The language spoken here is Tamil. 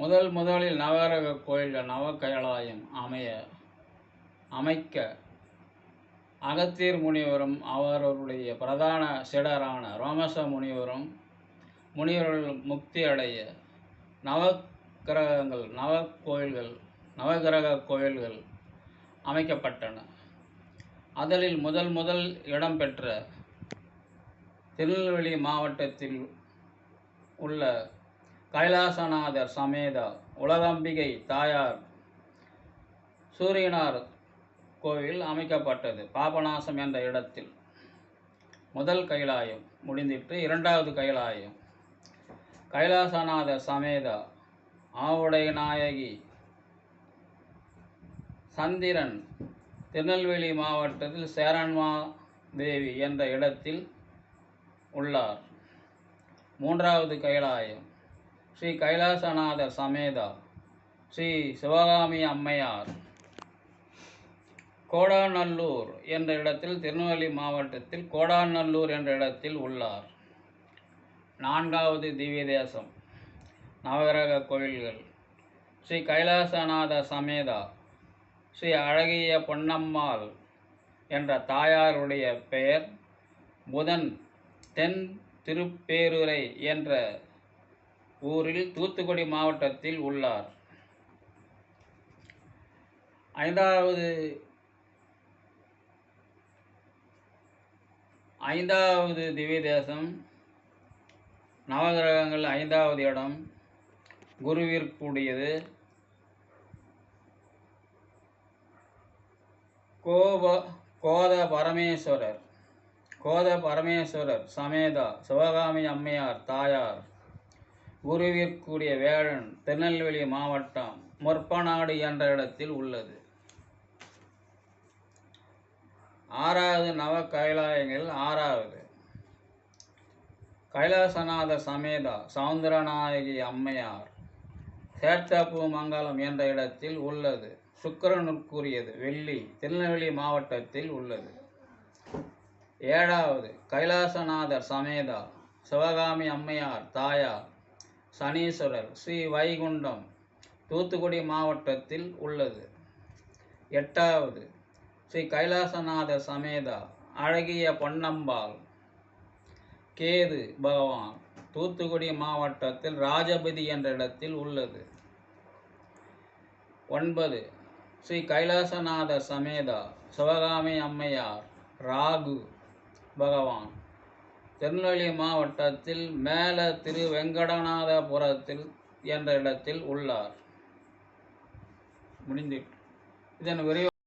முதலில் நவகிரக கோயில்கள் நவகைலாயம் அமைக்க அகத்தியர் முனிவரும் அவருடைய பிரதான சீடரான ரோமச முனிவர்கள் முக்தி அடைய நவகிரக கோயில்கள் அமைக்கப்பட்டன. அதில் முதல் இடம்பெற்ற திருநெல்வேலி மாவட்டத்தில் உள்ள கைலாசநாதர் சமேத உலகம்பிகை தாயார் சூரியனார் கோவில் அமைக்கப்பட்டது. பாபநாசம் என்ற இடத்தில் முதல் கைலாயம் முடிந்திட்டு இரண்டாவது கைலாயம் கைலாசநாதர் சமேத ஆவுடைய நாயகி சந்திரன் திருநெல்வேலி மாவட்டத்தில் சேரன்மா தேவி என்ற இடத்தில் உள்ளார். மூன்றாவது கைலாயம் ஸ்ரீ கைலாசநாதர் சமேதா ஸ்ரீ சிவகாமி அம்மையார் கோடாநல்லூர் என்ற இடத்தில் திருநெல்வேலி மாவட்டத்தில் கோடாநல்லூர் என்ற இடத்தில் உள்ளார். நான்காவது திவ்ய தேசம் நவகிரக கோயில்கள் ஸ்ரீ கைலாசநாதர் சமேதா ஸ்ரீ அழகிய பொன்னம்மாள் என்ற தாயாருடைய பெயர் புதன் தென் திருப்பேருரை என்ற ஊரில் தூத்துக்குடி மாவட்டத்தில் உள்ளார். ஐந்தாவது திவ்ய தேசம் நவகிரகங்கள் ஐந்தாவது இடம் குருவிற்குரியது. கோத பரமேஸ்வரர் சமேதா சிவகாமி அம்மையார் தாயார் குருவிற்குரிய வேளன் திருநெல்வேலி மாவட்டம் முற்பநாடு என்ற இடத்தில் உள்ளது. ஆறாவது நவ கைலாயங்கள் ஆறாவது கைலாசநாதர் சமேதா சவுந்தரநாயகி அம்மையார் சேத்தப்பு மங்கலம் என்ற இடத்தில் உள்ளது. சுக்கிரனுக்குரியது வெள்ளி திருநெல்வேலி மாவட்டத்தில் உள்ளது. ஏழாவது கைலாசநாதர் சமேதா சிவகாமி அம்மையார் தாயார் சனீஸ்வரர் ஸ்ரீ வைகுண்டம் தூத்துக்குடி மாவட்டத்தில் உள்ளது. எட்டாவது ஸ்ரீ கைலாசநாதர் சமேதா அழகிய பொன்னம்பாள் கேது பகவான் தூத்துக்குடி மாவட்டத்தில் ராஜபதி என்ற இடத்தில் உள்ளது. 9 ஸ்ரீ கைலாசநாதர் சமேதா சிவகாமி அம்மையார் ராகு பகவான் திருநெல்வேலி மாவட்டத்தில் மேல திரு வெங்கடநாதபுரத்தில் என்ற இடத்தில் உள்ளார். முடிந்திட்டு இதன் விரிவாக